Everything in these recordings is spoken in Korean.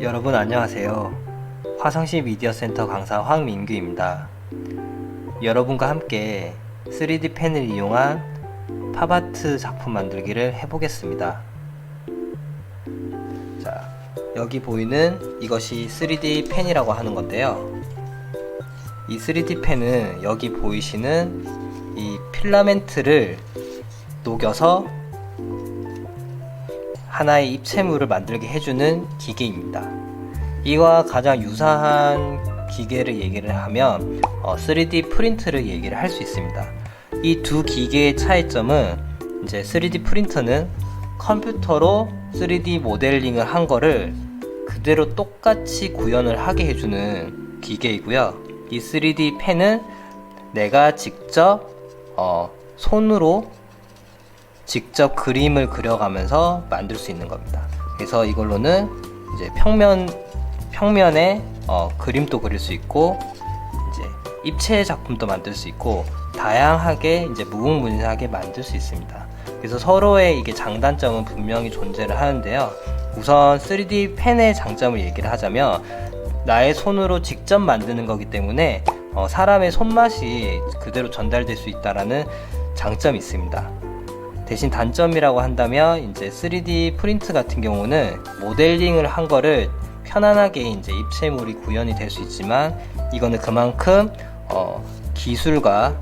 여러분 안녕하세요. 화성시 미디어센터 강사 황민규입니다. 여러분과 함께 3D 펜을 이용한 팝아트 작품 만들기를 해보겠습니다. 자, 여기 보이는 이것이 3D 펜이라고 하는 건데요. 이 3D 펜은 여기 보이시는 이 필라멘트를 녹여서 하나의 입체물을 만들게 해주는 기계입니다. 이와 가장 유사한 기계를 얘기를 하면 3D 프린트를 얘기를 할 수 있습니다. 이 두 기계의 차이점은 이제 3D 프린터는 컴퓨터로 3D 모델링을 한 거를 그대로 똑같이 구현을 하게 해주는 기계이고요. 이 3D 펜은 내가 직접 손으로 직접 그림을 그려가면서 만들 수 있는 겁니다. 그래서 이걸로는 이제 평면에 그림도 그릴 수 있고 이제 입체 작품도 만들 수 있고 다양하게 이제 무궁무진하게 만들 수 있습니다. 그래서 서로의 이게 장단점은 분명히 존재를 하는데요. 우선 3D 펜의 장점을 얘기를 하자면 나의 손으로 직접 만드는 거기 때문에 사람의 손맛이 그대로 전달될 수 있다라는 장점이 있습니다. 대신 단점이라고 한다면 이제 3D 프린트 같은 경우는 모델링을 한 거를 편안하게 이제 입체물이 구현이 될 수 있지만 이거는 그만큼 기술과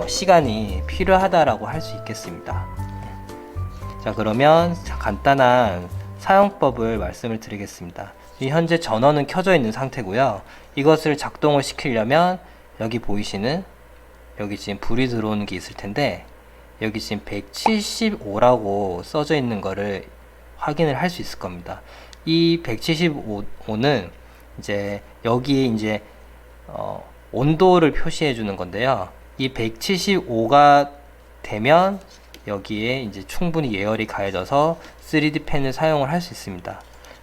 시간이 필요하다라고 할 수 있겠습니다. 자, 그러면 간단한 사용법을 말씀을 드리겠습니다. 현재 전원은 켜져 있는 상태고요. 이것을 작동을 시키려면 여기 보이시는 여기 지금 불이 들어오는 게 있을 텐데 여기 지금 175라고 써져 있는 거를 확인을 할 수 있을 겁니다. 이 175는 이제 여기에 이제 온도를 표시해 주는 건데요. 이 175가 되면 여기에 이제 충분히 예열이 가해져서 3D 펜을 사용을 할 수 있습니다.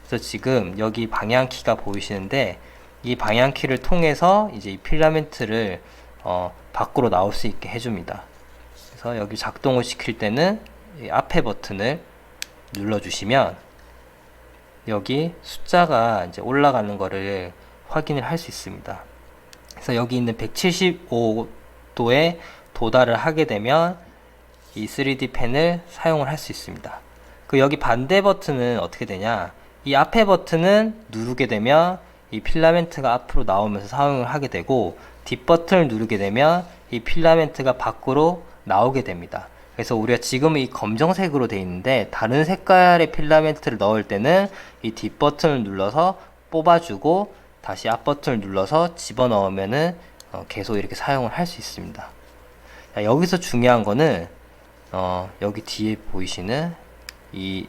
그래서 지금 여기 방향키가 보이시는데 이 방향키를 통해서 이제 이 필라멘트를 밖으로 나올 수 있게 해줍니다. 그래서 여기 작동을 시킬 때는 이 앞에 버튼을 눌러주시면 여기 숫자가 이제 올라가는 거를 확인을 할 수 있습니다. 그래서 여기 있는 175도에 도달을 하게 되면 이 3D 펜을 사용을 할 수 있습니다. 그 여기 반대 버튼은 어떻게 되냐? 이 앞에 버튼은 누르게 되면 이 필라멘트가 앞으로 나오면서 사용을 하게 되고 뒷 버튼을 누르게 되면 이 필라멘트가 밖으로 나오게 됩니다. 그래서 우리가 지금 이 검정색으로 되어 있는데 다른 색깔의 필라멘트를 넣을 때는 이 뒷 버튼을 눌러서 뽑아주고 다시 앞 버튼을 눌러서 집어넣으면은 계속 이렇게 사용을 할 수 있습니다. 자, 여기서 중요한 거는 여기 뒤에 보이시는 이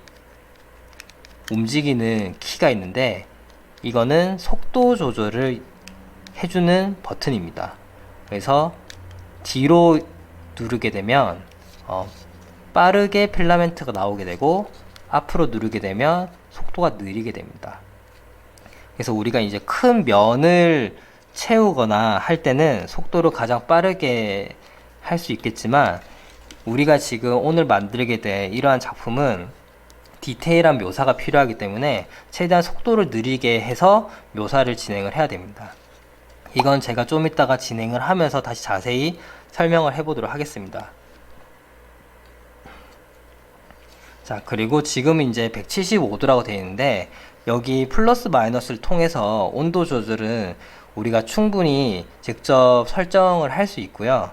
움직이는 키가 있는데 이거는 속도 조절을 해주는 버튼입니다. 그래서 뒤로 누르게 되면 빠르게 필라멘트가 나오게 되고 앞으로 누르게 되면 속도가 느리게 됩니다. 그래서 우리가 이제 큰 면을 채우거나 할 때는 속도를 가장 빠르게 할 수 있겠지만 우리가 지금 오늘 만들게 될 이러한 작품은 디테일한 묘사가 필요하기 때문에 최대한 속도를 느리게 해서 묘사를 진행을 해야 됩니다. 이건 제가 좀 이따가 진행을 하면서 다시 자세히 설명을 해보도록 하겠습니다. 자, 그리고 지금 이제 175도라고 되어 있는데 여기 플러스 마이너스를 통해서 온도 조절은 우리가 충분히 직접 설정을 할 수 있고요.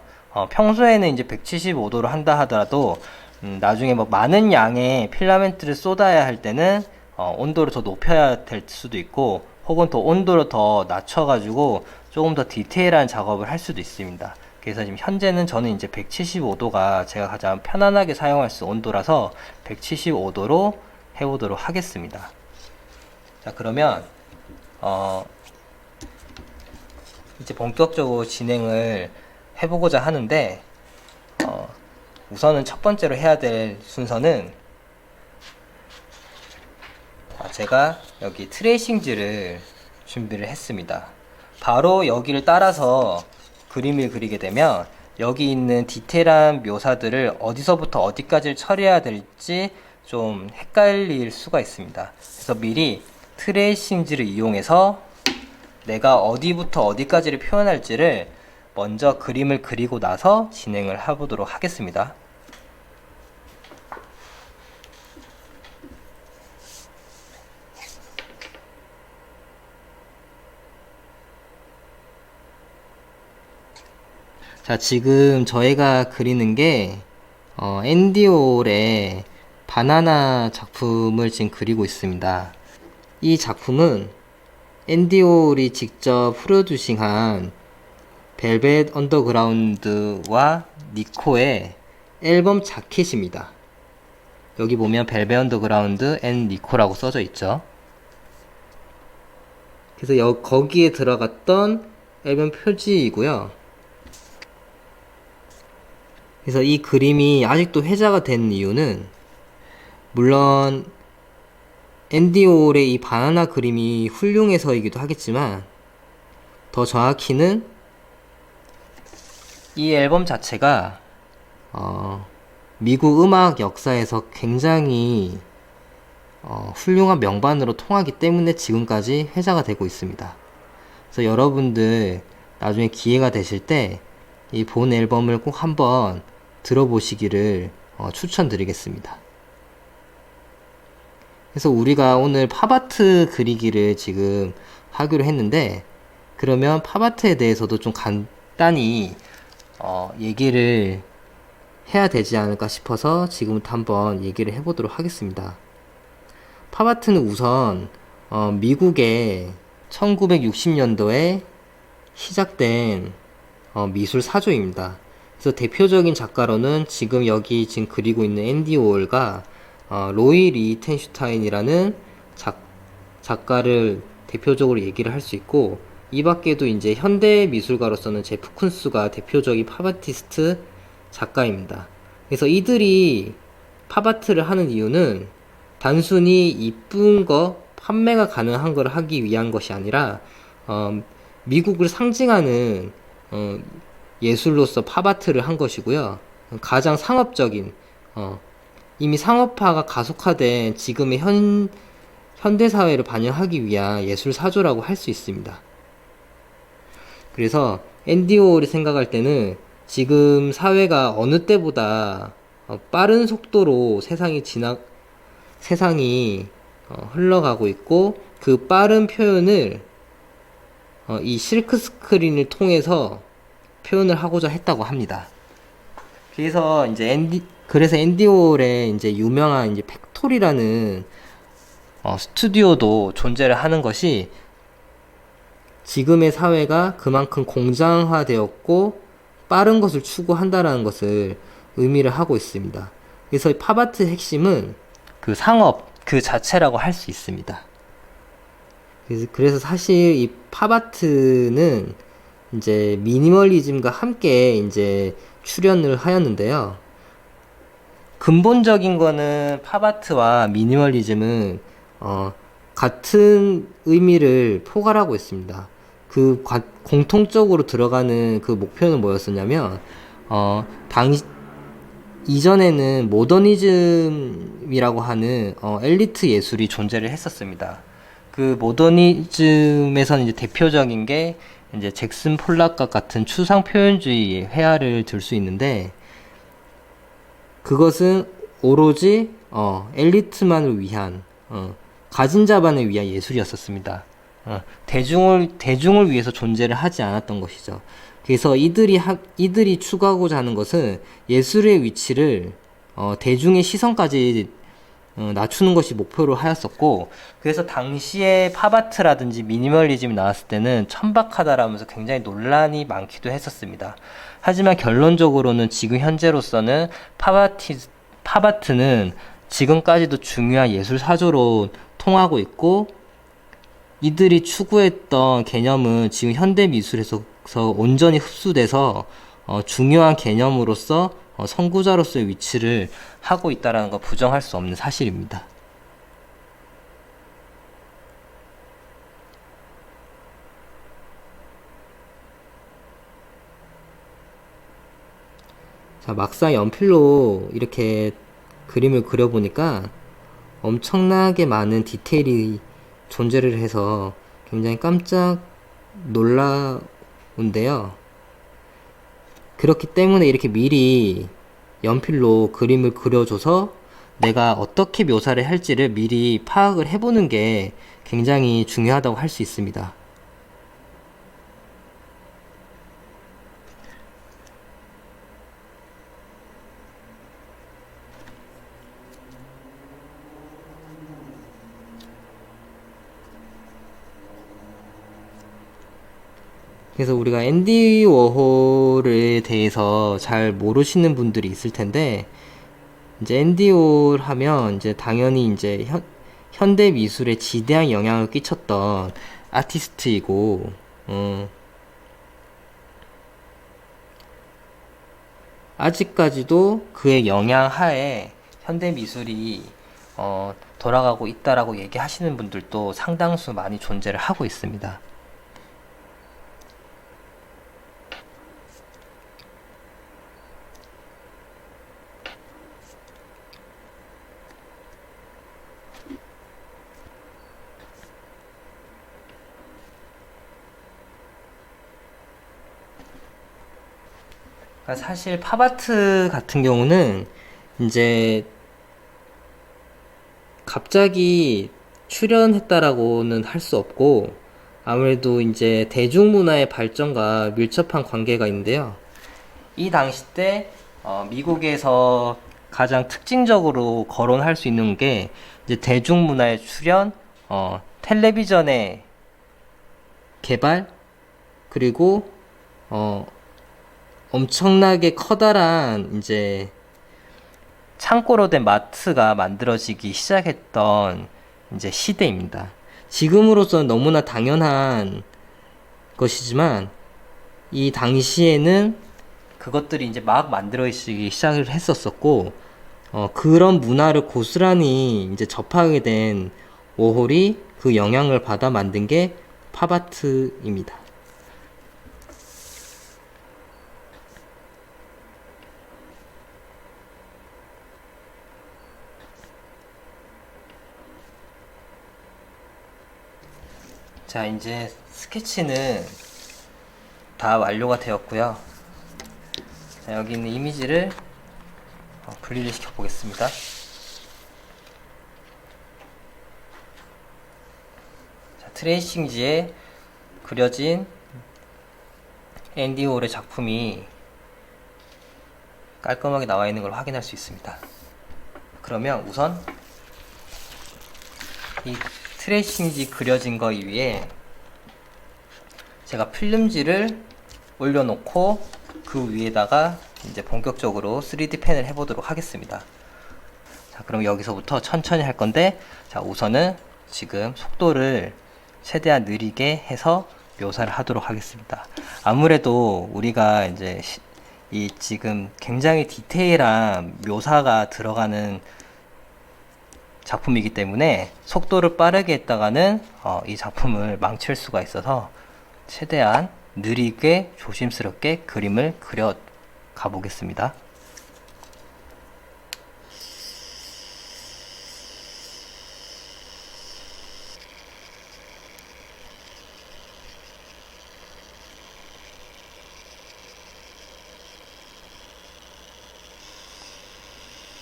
평소에는 이제 175도로 한다 하더라도 나중에 뭐 많은 양의 필라멘트를 쏟아야 할 때는 온도를 더 높여야 될 수도 있고 혹은 또 온도를 더 낮춰가지고 조금 더 디테일한 작업을 할 수도 있습니다. 그래서 지금 현재는 저는 이제 175도가 제가 가장 편안하게 사용할 수 있는 온도라서 175도로 해보도록 하겠습니다. 자, 그러면 이제 본격적으로 진행을 해보고자 하는데 우선은 첫 번째로 해야 될 순서는 제가 여기 트레이싱지를 준비를 했습니다. 바로 여기를 따라서 그림을 그리게 되면 여기 있는 디테일한 묘사들을 어디서부터 어디까지 처리해야 될지 좀 헷갈릴 수가 있습니다. 그래서 미리 트레이싱지를 이용해서 내가 어디부터 어디까지를 표현할지를 먼저 그림을 그리고 나서 진행을 해보도록 하겠습니다. 자, 지금 저희가 그리는 게 앤디 홀의 바나나 작품을 지금 그리고 있습니다. 이 작품은 앤디 홀이 직접 프로듀싱한 벨벳 언더그라운드와 니코의 앨범 자켓입니다. 여기 보면 벨벳 언더그라운드 앤 니코라고 써져 있죠. 그래서 거기에 들어갔던 앨범 표지이고요. 그래서 이 그림이 아직도 회자가 된 이유는, 물론 앤디 홀의 이 바나나 그림이 훌륭해서이기도 하겠지만, 더 정확히는 이 앨범 자체가 미국 음악 역사에서 굉장히 훌륭한 명반으로 통하기 때문에 지금까지 회자가 되고 있습니다. 그래서 여러분들 나중에 기회가 되실 때 이 본 앨범을 꼭 한번 들어보시기를 추천드리겠습니다. 그래서 우리가 오늘 팝아트 그리기를 지금 하기로 했는데, 그러면 팝아트에 대해서도 좀 간단히 얘기를 해야 되지 않을까 싶어서 지금부터 한번 얘기를 해보도록 하겠습니다. 팝아트는 우선 미국의 1960년도에 시작된 미술 사조입니다. 그래서 대표적인 작가로는 지금 그리고 있는 앤디 홀과 로이 리텐슈타인이라는 작가를 대표적으로 얘기를 할 수 있고, 이 밖에도 이제 현대 미술가로서는 제프 쿤스가 대표적인 팝아티스트 작가입니다. 그래서 이들이 팝아트를 하는 이유는 단순히 이쁜 거, 판매가 가능한 걸 하기 위한 것이 아니라 미국을 상징하는 예술로서 팝아트를 한 것이고요. 가장 상업적인, 이미 상업화가 가속화된 지금의 현대사회를 반영하기 위한 예술 사조라고 할 수 있습니다. 그래서 앤디 홀이 생각할 때는 지금 사회가 어느 때보다 빠른 속도로 세상이 흘러가고 있고, 그 빠른 표현을 이 실크 스크린을 통해서 표현을 하고자 했다고 합니다. 그래서 앤디 홀의 이제 유명한 이제 팩토리라는 스튜디오도 존재를 하는 것이, 지금의 사회가 그만큼 공장화되었고 빠른 것을 추구한다라는 것을 의미를 하고 있습니다. 그래서 팝아트의 핵심은 그 상업 그 자체라고 할 수 있습니다. 그래서 사실 이 팝아트는 이제 미니멀리즘과 함께 이제 출현을 하였는데요. 근본적인 거는 팝아트와 미니멀리즘은 같은 의미를 포괄하고 있습니다. 공통적으로 들어가는 그 목표는 뭐였었냐면, 이전에는 모더니즘이라고 하는 엘리트 예술이 존재를 했었습니다. 그 모더니즘에서는 이제 대표적인 게 이제 잭슨 폴락과 같은 추상 표현주의 회화를 들 수 있는데, 그것은 오로지 엘리트만을 위한 가진 자만을 위한 예술이었었습니다. 대중을 위해서 존재를 하지 않았던 것이죠. 그래서 이들이 추구하고자 하는 것은 예술의 위치를 대중의 시선까지 낮추는 것이 목표로 하였었고, 그래서 당시에 팝아트라든지 미니멀리즘이 나왔을 때는 천박하다라면서 굉장히 논란이 많기도 했었습니다. 하지만 결론적으로는 지금 현재로서는 팝아트는 지금까지도 중요한 예술 사조로 통하고 있고, 이들이 추구했던 개념은 지금 현대 미술에서 온전히 흡수돼서 중요한 개념으로서 선구자로서의 위치를 하고 있다는 거 부정할 수 없는 사실입니다. 자, 막상 연필로 이렇게 그림을 그려보니까 엄청나게 많은 디테일이 존재를 해서 굉장히 깜짝 놀라운데요. 그렇기 때문에 이렇게 미리 연필로 그림을 그려줘서 내가 어떻게 묘사를 할지를 미리 파악을 해보는 게 굉장히 중요하다고 할 수 있습니다. 그래서 우리가 앤디 워홀에 대해서 잘 모르시는 분들이 있을 텐데, 이제 앤디 워홀 하면 이제 당연히 이제 현대 미술에 지대한 영향을 끼쳤던 아티스트이고, 아직까지도 그의 영향 하에 현대 미술이 돌아가고 있다라고 얘기하시는 분들도 상당수 많이 존재를 하고 있습니다. 사실 팝아트 같은 경우는 이제 갑자기 출현했다라고는 할 수 없고, 아무래도 이제 대중문화의 발전과 밀접한 관계가 있는데요. 이 당시 때 미국에서 가장 특징적으로 거론할 수 있는 게 이제 대중문화의 출현, 텔레비전의 개발, 그리고 엄청나게 커다란 이제 창고로 된 마트가 만들어지기 시작했던 이제 시대입니다. 지금으로서는 너무나 당연한 것이지만 이 당시에는 그것들이 이제 막 만들어지기 시작을 했었었고, 그런 문화를 고스란히 이제 접하게 된 워홀이 그 영향을 받아 만든 게 팝아트입니다. 자, 이제 스케치는 다 완료가 되었고요. 자, 여기 있는 이미지를 분리를 시켜 보겠습니다. 자, 트레이싱지에 그려진 앤디 워홀의 작품이 깔끔하게 나와 있는 걸 확인할 수 있습니다. 그러면 우선 이 트레이싱지 그려진 거 위에 제가 필름지를 올려놓고 그 위에다가 이제 본격적으로 3D 펜을 해보도록 하겠습니다. 자, 그럼 여기서부터 천천히 할 건데, 자, 우선은 지금 속도를 최대한 느리게 해서 묘사를 하도록 하겠습니다. 아무래도 우리가 이제 이 지금 굉장히 디테일한 묘사가 들어가는 작품이기 때문에 속도를 빠르게 했다가는 이 작품을 망칠 수가 있어서 최대한 느리게 조심스럽게 그림을 그려 가보겠습니다.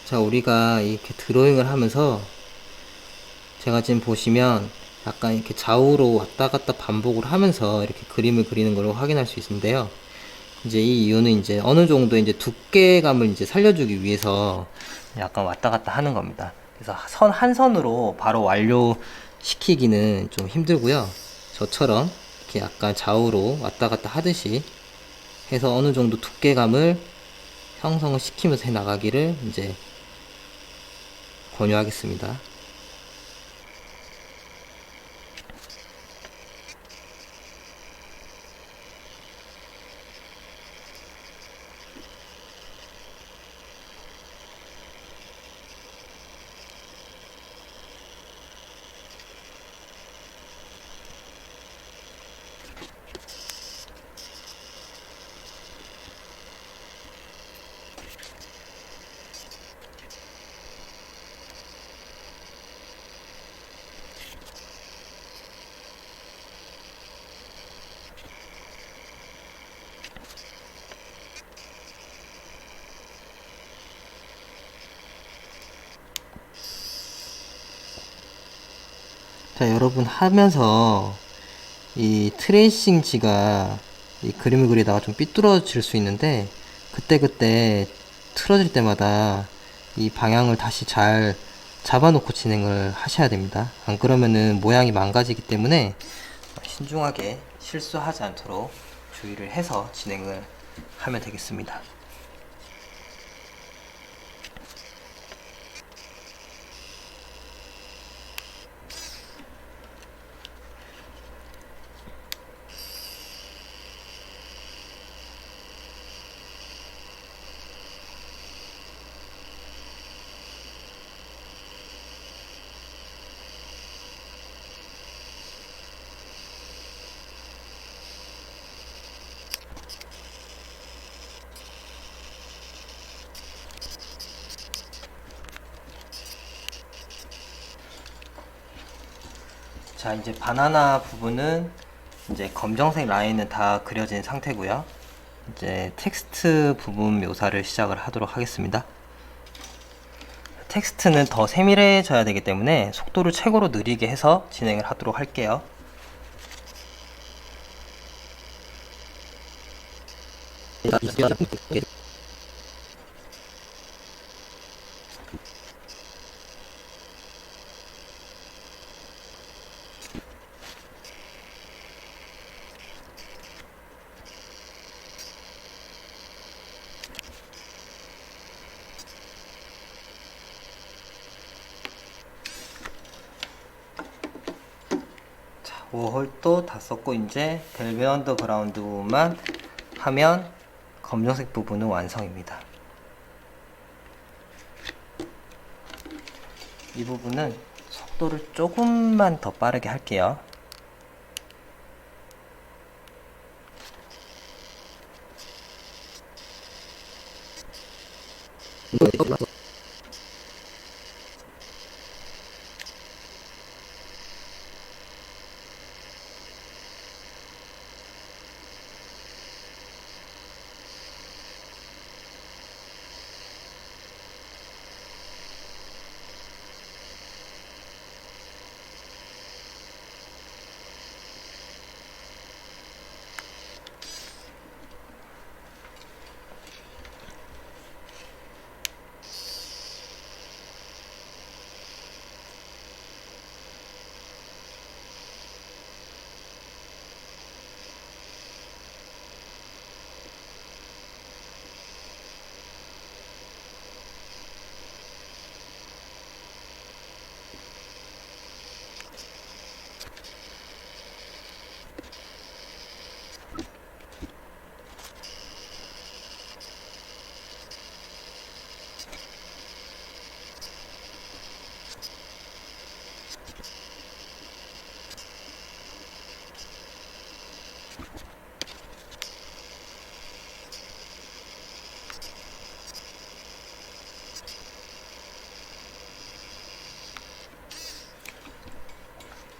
자, 우리가 이렇게 드로잉을 하면서 제가 지금 보시면 약간 이렇게 좌우로 왔다 갔다 반복을 하면서 이렇게 그림을 그리는 걸 확인할 수 있는데요. 이제 이 이유는 이제 어느 정도 이제 두께감을 이제 살려주기 위해서 약간 왔다 갔다 하는 겁니다. 그래서 한 선으로 바로 완료시키기는 좀 힘들고요. 저처럼 이렇게 약간 좌우로 왔다 갔다 하듯이 해서 어느 정도 두께감을 형성을 시키면서 해 나가기를 이제 권유하겠습니다. 자, 여러분 하면서 이 트레이싱지가 이 그림을 그리다가 좀 삐뚤어질 수 있는데, 그때그때 틀어질 때마다 이 방향을 다시 잘 잡아놓고 진행을 하셔야 됩니다. 안 그러면은 모양이 망가지기 때문에 신중하게 실수하지 않도록 주의를 해서 진행을 하면 되겠습니다. 자, 이제 바나나 부분은 이제 검정색 라인은 다 그려진 상태고요. 이제 텍스트 부분 묘사를 시작을 하도록 하겠습니다. 텍스트는 더 세밀해져야 되기 때문에 속도를 최고로 느리게 해서 진행을 하도록 할게요. 자, 5홀도 다 썼고 이제 벨벳 언더그라운드 부분만 하면 검정색 부분은 완성입니다. 이 부분은 속도를 조금만 더 빠르게 할게요.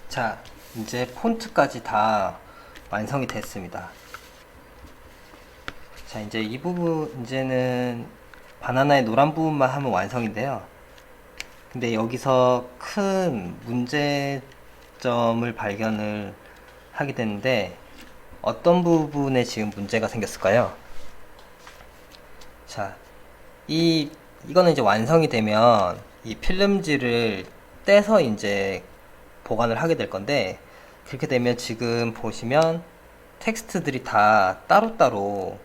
자, 이제 폰트까지 다 완성이 됐습니다. 자, 이제 이 부분, 이제는 바나나의 노란 부분만 하면 완성인데요. 근데 여기서 큰 문제점을 발견을 하게 되는데, 어떤 부분에 지금 문제가 생겼을까요? 자, 이거는 이제 완성이 되면 이 필름지를 떼서 이제 보관을 하게 될 건데, 그렇게 되면 지금 보시면 텍스트들이 다 따로따로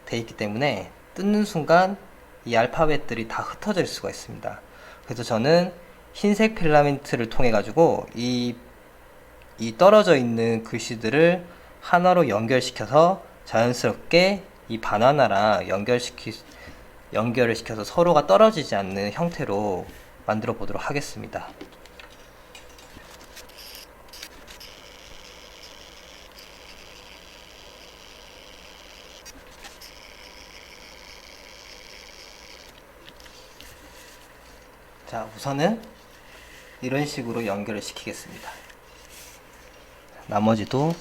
돼 있기 때문에 뜯는 순간 이 알파벳들이 다 흩어질 수가 있습니다. 그래서 저는 흰색 필라멘트를 통해 가지고 이 떨어져 있는 글씨들을 하나로 연결시켜서 자연스럽게 이 바나나랑 연결을 시켜서 서로가 떨어지지 않는 형태로 만들어 보도록 하겠습니다. 자, 우선은 이런 식으로 연결을 시키겠습니다. 나머지도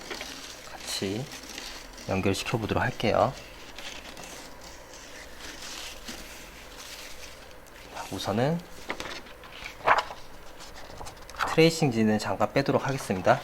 같이 연결시켜 보도록 할게요. 우선은 트레이싱지는 잠깐 빼도록 하겠습니다.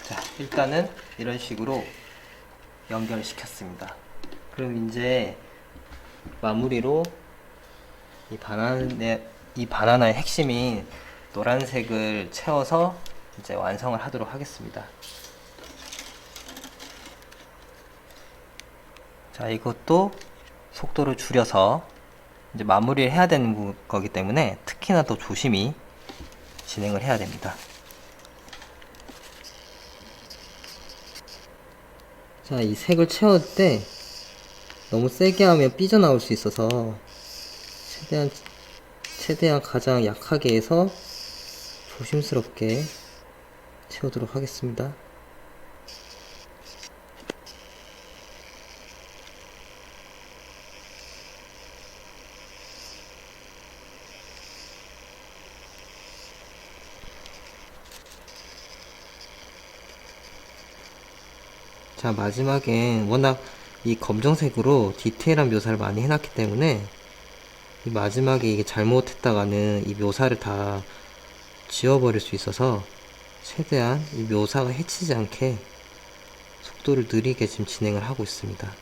자, 일단은 이런 식으로 연결을 시켰습니다. 그럼 이제 마무리로 이 바나나의 핵심인 노란색을 채워서 이제 완성을 하도록 하겠습니다. 자, 이것도 속도를 줄여서 이제 마무리를 해야 되는 거기 때문에 특히나 더 조심히 진행을 해야 됩니다. 자, 이 색을 채울 때 너무 세게 하면 삐져나올 수 있어서 최대한 가장 약하게 해서 조심스럽게 채우도록 하겠습니다. 자, 마지막엔 워낙 이 검정색으로 디테일한 묘사를 많이 해놨기 때문에 이 마지막에 이게 잘못했다가는 이 묘사를 다 지워버릴 수 있어서 최대한 이 묘사가 해치지 않게 속도를 느리게 지금 진행을 하고 있습니다.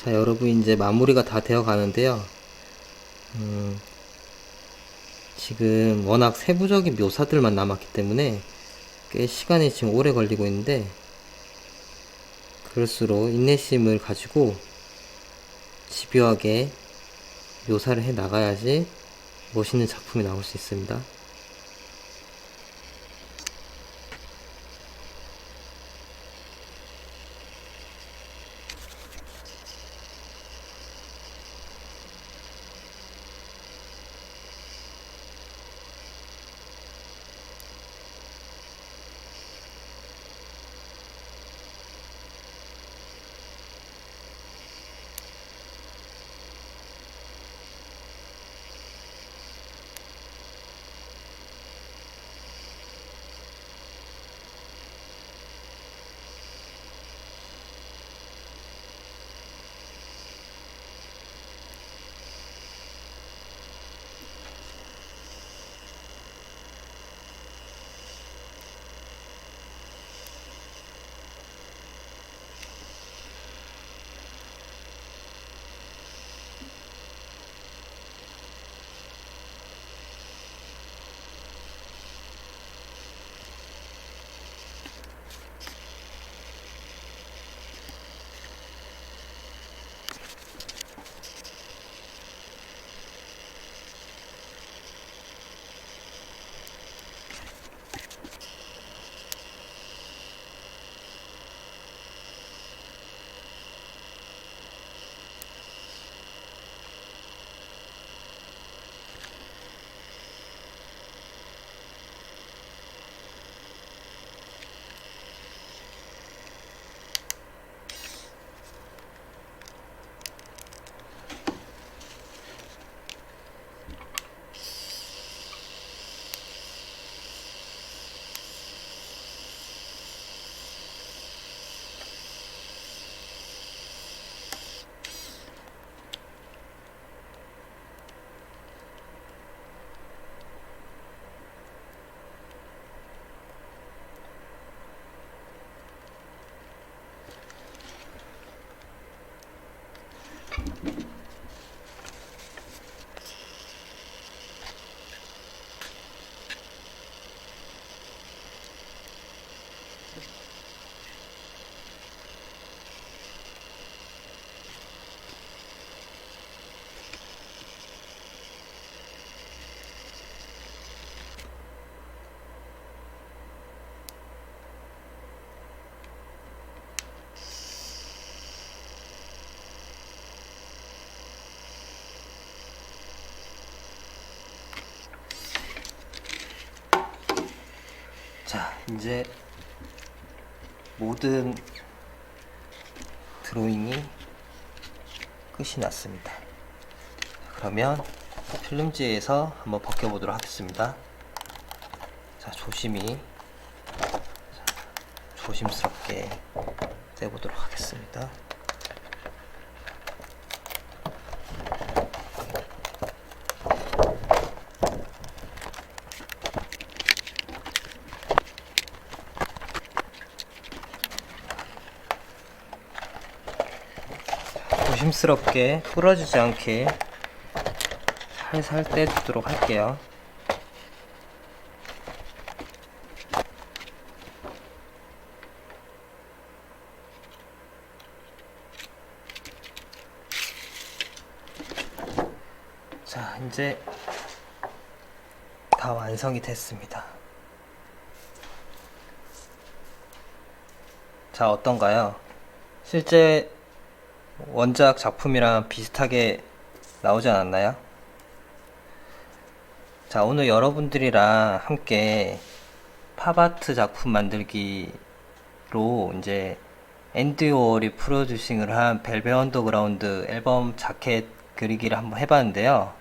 자, 여러분 이제 마무리가 다 되어 가는데요. 지금 워낙 세부적인 묘사들만 남았기 때문에 꽤 시간이 지금 오래 걸리고 있는데, 그럴수록 인내심을 가지고 집요하게 묘사를 해 나가야지 멋있는 작품이 나올 수 있습니다. 이제 모든 드로잉이 끝이 났습니다. 그러면 필름지에서 한번 벗겨보도록 하겠습니다. 자, 조심스럽게 떼보도록 하겠습니다. 조심스럽게 부러지지 않게 살살 떼주도록 할게요. 자, 이제 다 완성이 됐습니다. 자, 어떤가요? 실제 원작 작품이랑 비슷하게 나오지 않았나요? 자, 오늘 여러분들이랑 함께 팝아트 작품 만들기로 이제 앤디 워홀이 프로듀싱을 한 벨벳 언더그라운드 앨범 자켓 그리기를 한번 해봤는데요.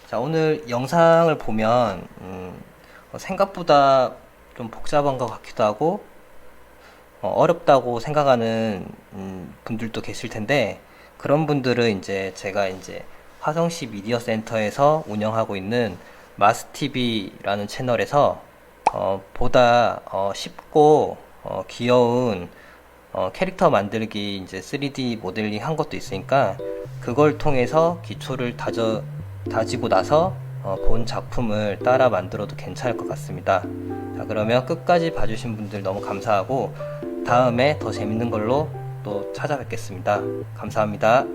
자, 오늘 영상을 보면 생각보다 좀 복잡한 것 같기도 하고 어렵다고 생각하는 분들도 계실 텐데, 그런 분들은 이제 제가 이제 화성시 미디어 센터에서 운영하고 있는 마스TV라는 채널에서 보다 쉽고 귀여운 캐릭터 만들기 이제 3D 모델링 한 것도 있으니까 그걸 통해서 기초를 다지고 나서 본 작품을 따라 만들어도 괜찮을 것 같습니다. 자, 그러면 끝까지 봐주신 분들 너무 감사하고 다음에 더 재밌는 걸로 또 찾아뵙겠습니다. 감사합니다.